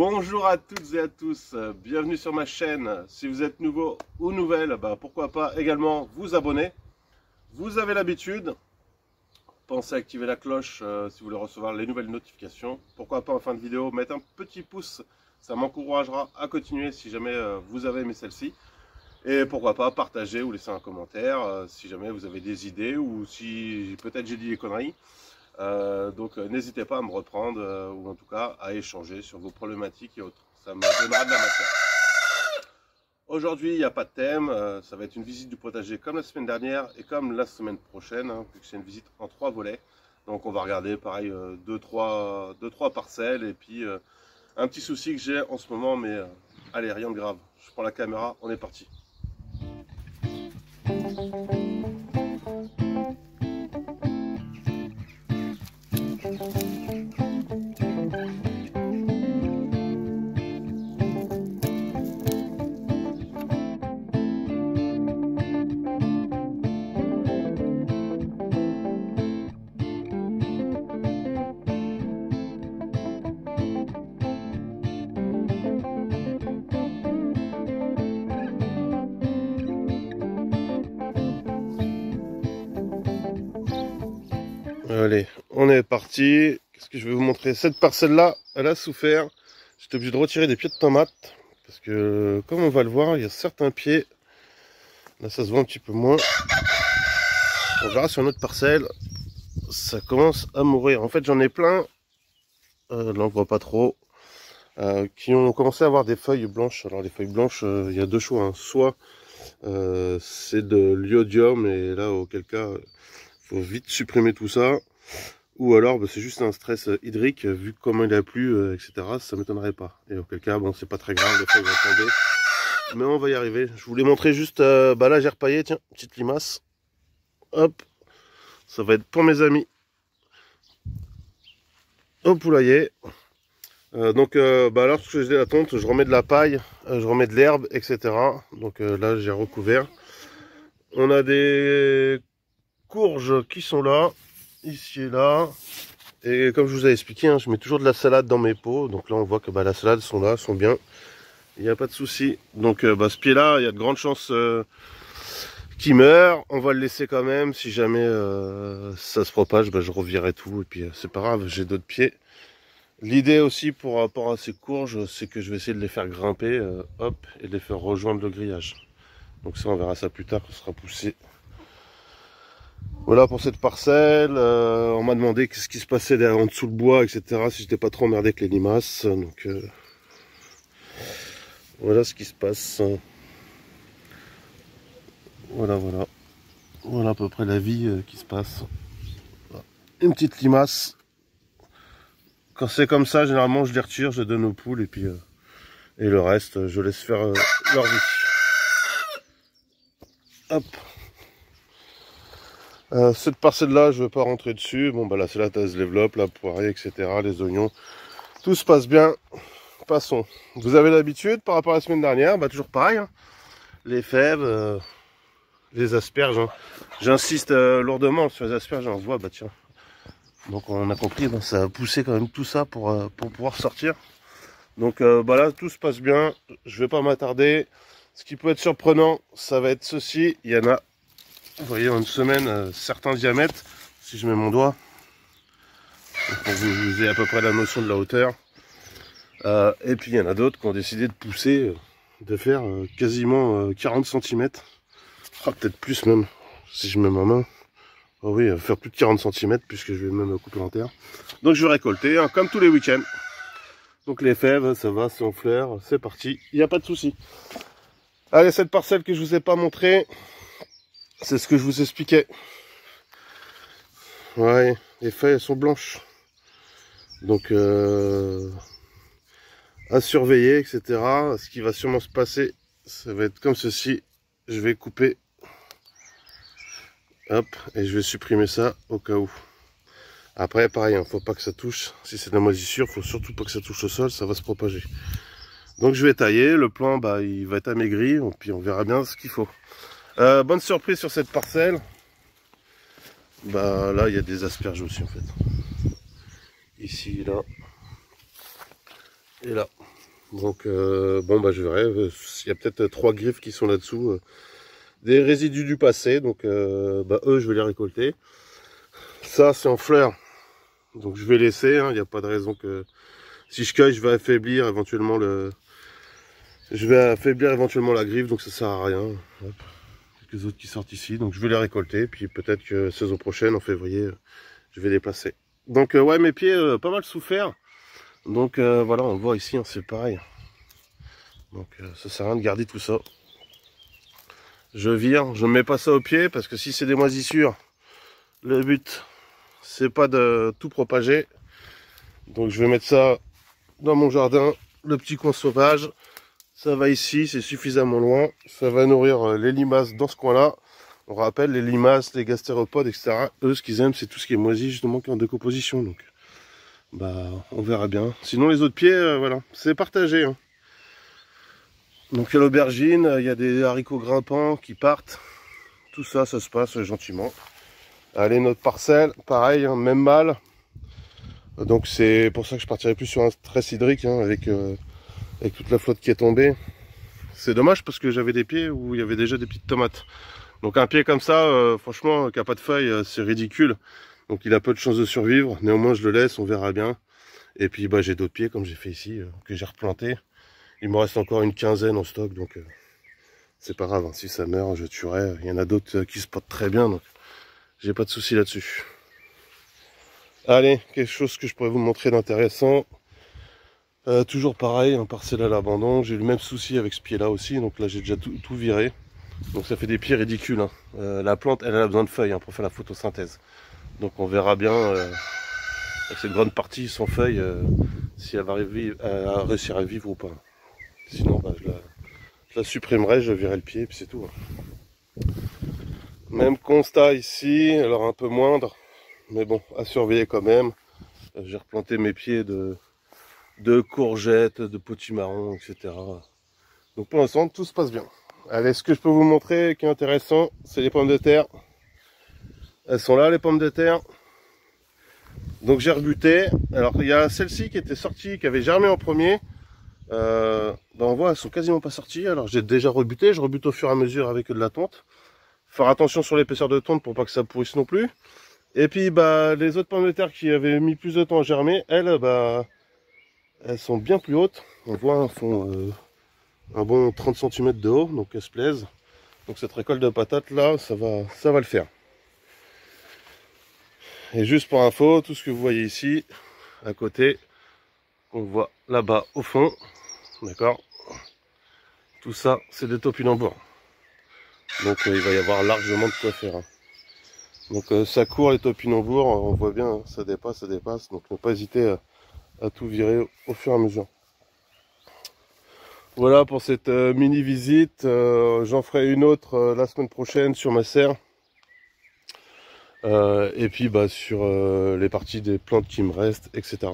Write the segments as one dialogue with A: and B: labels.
A: Bonjour à toutes et à tous, bienvenue sur ma chaîne. Si vous êtes nouveau ou nouvelle, pourquoi pas également vous abonner. Vous avez l'habitude, pensez à activer la cloche si vous voulez recevoir les nouvelles notifications. Pourquoi pas en fin de vidéo mettre un petit pouce, ça m'encouragera à continuer si jamais vous avez aimé celle-ci. Et pourquoi pas partager ou laisser un commentaire si jamais vous avez des idées ou si peut-être j'ai dit des conneries. Donc n'hésitez pas à me reprendre ou en tout cas à échanger sur vos problématiques et autres. Ça me donnera de la matière. Aujourd'hui il n'y a pas de thème, ça va être une visite du potager comme la semaine dernière et comme la semaine prochaine, puisque c'est une visite en 3 volets. Donc on va regarder pareil 2-3 parcelles et puis un petit souci que j'ai en ce moment, mais allez, rien de grave. Je prends la caméra, on est parti. Allez, on est parti. Qu'est-ce que je vais vous montrer? Cette parcelle-là, elle a souffert. J'étais obligé de retirer des pieds de tomates. Parce que, comme on va le voir, il y a certains pieds. Là, ça se voit un petit peu moins. On verra sur notre parcelle. Ça commence à mourir. En fait, j'en ai plein. Là, on voit pas trop. Qui ont commencé à avoir des feuilles blanches. Alors, les feuilles blanches, il y a deux choix. Soit c'est de l'iodium. Et là, auquel cas, faut vite supprimer tout ça. Ou alors c'est juste un stress hydrique, vu comment il a plu, etc. Ça m'étonnerait pas. Et auquel cas, bon, c'est pas très grave, les feuilles vont tomber. Mais on va y arriver. Je voulais montrer juste, là j'ai repaillé, tiens, petite limace. Hop, ça va être pour mes amis au poulailler. Lorsque j'ai la tonte, je remets de la paille, je remets de l'herbe, etc. Donc là j'ai recouvert. On a des courges qui sont là, ici et là. Et comme je vous ai expliqué, je mets toujours de la salade dans mes pots. Donc là on voit que la salade sont là, sont bien. Il n'y a pas de souci. Donc ce pied là, il y a de grandes chances qu'il meure. On va le laisser quand même. Si jamais ça se propage, je revirerai tout. Et puis c'est pas grave, j'ai d'autres pieds. L'idée aussi pour rapport à ces courges, c'est que je vais essayer de les faire grimper, hop, et de les faire rejoindre le grillage. Donc ça on verra ça plus tard quand ce sera poussé. Voilà pour cette parcelle. On m'a demandé qu'est-ce qui se passait derrière, en dessous le bois, etc. Si j'étais pas trop emmerdé avec les limaces. Donc voilà ce qui se passe. Voilà à peu près la vie qui se passe. Voilà. Une petite limace. Quand c'est comme ça, généralement je les retire, je les donne aux poules et puis et le reste, je laisse faire leur vie. Hop. Cette parcelle là, je ne vais pas rentrer dessus. Bon la salade elle se développe, la poirée, etc. Les oignons, tout se passe bien. Passons. Vous avez l'habitude par rapport à la semaine dernière, toujours pareil. Hein. Les fèves, les asperges. Hein. J'insiste lourdement sur les asperges, j'en vois, tiens. Donc on a compris, ça a poussé quand même tout ça pour pouvoir sortir. Donc là, tout se passe bien. Je vais pas m'attarder. Ce qui peut être surprenant, ça va être ceci. Il y en a, vous voyez, en une semaine, certains diamètres. Si je mets mon doigt, pour que vous ayez à peu près la notion de la hauteur. Et puis il y en a d'autres qui ont décidé de pousser, de faire quasiment 40 cm. Peut-être plus même, si je mets ma main. Oh oui, faire plus de 40 cm puisque je vais même couper en terre. Donc je vais récolter, hein, comme tous les week-ends. Donc les fèves, ça va, c'est en fleurs, c'est parti, il n'y a pas de souci. Allez, cette parcelle que je vous ai pas montrée, c'est ce que je vous expliquais. Ouais, les feuilles elles sont blanches. Donc à surveiller, etc. Ce qui va sûrement se passer, ça va être comme ceci. Je vais couper. Hop, et je vais supprimer ça au cas où. Après, pareil, hein, faut pas que ça touche. Si c'est de la moisissure, faut surtout pas que ça touche au sol, ça va se propager. Donc je vais tailler. Le plan, il va être amaigri, puis on verra bien ce qu'il faut. Bonne surprise sur cette parcelle. Là, il y a des asperges aussi en fait. Ici, là. Et là. Donc bon bah je verrai, il y a peut-être 3 griffes qui sont là-dessous, des résidus du passé, donc bah eux je vais les récolter. Ça c'est en fleurs, donc je vais laisser, il n'y a pas de raison que si je cueille je vais affaiblir éventuellement la griffe, donc ça sert à rien. Hop. Quelques autres qui sortent ici, donc je vais les récolter, puis peut-être que saison prochaine en février je vais les placer. Donc ouais, mes pieds pas mal souffert, donc voilà, on le voit ici, c'est pareil. Donc ça sert à rien de garder tout ça. Je vire, je ne mets pas ça au pied parce que si c'est des moisissures, le but c'est pas de tout propager. Donc je vais mettre ça dans mon jardin, le petit coin sauvage. Ça va ici, c'est suffisamment loin. Ça va nourrir les limaces dans ce coin-là. On rappelle, les limaces, les gastéropodes, etc. Eux, ce qu'ils aiment, c'est tout ce qui est moisi, justement, qui est en décomposition. Donc bah on verra bien. Sinon les autres pieds, voilà, c'est partagé. Hein. Donc il y a l'aubergine, il y a des haricots grimpants qui partent. Tout ça, ça se passe gentiment. Allez, notre parcelle, pareil, hein, même mal. Donc c'est pour ça que je partirai plus sur un stress hydrique, hein, avec toute la flotte qui est tombée. C'est dommage parce que j'avais des pieds où il y avait déjà des petites tomates. Donc un pied comme ça, franchement, qui n'a pas de feuilles, c'est ridicule. Donc il a peu de chances de survivre. Néanmoins, je le laisse, on verra bien. Et puis bah, j'ai d'autres pieds, comme j'ai fait ici, que j'ai replanté. Il me reste encore une quinzaine en stock, donc c'est pas grave, hein. Si ça meurt, je tuerai. Il y en a d'autres qui se portent très bien, donc j'ai pas de souci là-dessus. Allez, quelque chose que je pourrais vous montrer d'intéressant. Toujours pareil, un parcelle à l'abandon. J'ai eu le même souci avec ce pied-là aussi, donc là j'ai déjà tout viré. Donc ça fait des pieds ridicules. Hein. La plante, elle a besoin de feuilles, hein, pour faire la photosynthèse. Donc on verra bien avec cette grande partie sans feuilles, si elle va réussir à vivre ou pas. Sinon, bah, je la supprimerai, je virerai le pied, et puis c'est tout. Hein. Même constat ici, alors un peu moindre, mais bon, à surveiller quand même. J'ai replanté mes pieds de courgettes, de potimarron, etc. Donc pour l'instant, tout se passe bien. Allez, ce que je peux vous montrer qui est intéressant, c'est les pommes de terre. Elles sont là, les pommes de terre. Donc j'ai rebuté. Alors il y a celle-ci qui était sortie, qui avait germé en premier. Ben on voit, elles sont quasiment pas sorties. Alors j'ai déjà rebuté, je rebute au fur et à mesure avec de la tonte. Faire attention sur l'épaisseur de tonte pour pas que ça pourrisse non plus. Et puis bah les autres pommes de terre qui avaient mis plus de temps à germer, elles, bah elles sont bien plus hautes. On voit, elles font un bon 30 cm de haut, donc elles se plaisent. Donc cette récolte de patates là, ça va le faire. Et juste pour info, tout ce que vous voyez ici, à côté, qu'on voit là-bas au fond, d'accord, tout ça c'est des topinambours. Donc il va y avoir largement de quoi faire. Hein. Donc ça court les topinambours, on voit bien, hein, ça dépasse. Donc ne pas hésiter à tout virer au fur et à mesure. Voilà pour cette mini visite. J'en ferai une autre la semaine prochaine sur ma serre. Et puis bah, sur les parties des plantes qui me restent, etc.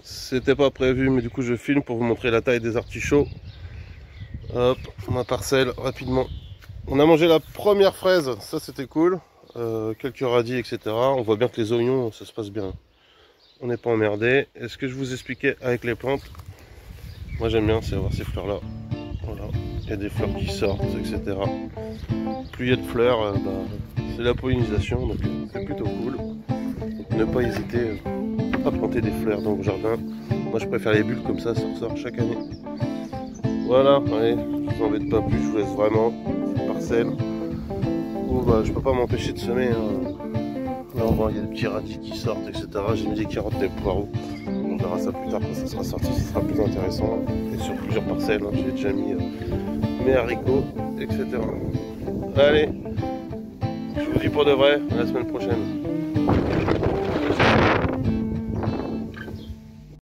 A: C'était pas prévu, mais du coup je filme pour vous montrer la taille des artichauts. Hop, ma parcelle, rapidement. On a mangé la première fraise, ça c'était cool. Quelques radis, etc. On voit bien que les oignons, ça se passe bien. On n'est pas emmerdé. Et ce que je vous expliquais avec les plantes, moi j'aime bien, c'est avoir ces fleurs là. Voilà. il y a des fleurs qui sortent, etc. Plus il y a de fleurs, c'est la pollinisation, donc c'est plutôt cool. Donc, ne pas hésiter à planter des fleurs dans vos jardins. Moi je préfère les bulles comme ça ressort chaque année. Voilà, allez, je vous embête pas plus, je vous laisse vraiment cette parcelle où je peux pas m'empêcher de semer. Là on voit il y a des petits radis qui sortent, etc. J'ai mis des carottes, des poireaux. On verra ça plus tard quand ça sera sorti, ce sera plus intéressant. Et sur plusieurs parcelles, j'ai déjà mis mes haricots, etc. Allez, je vous dis pour de vrai, à la semaine prochaine.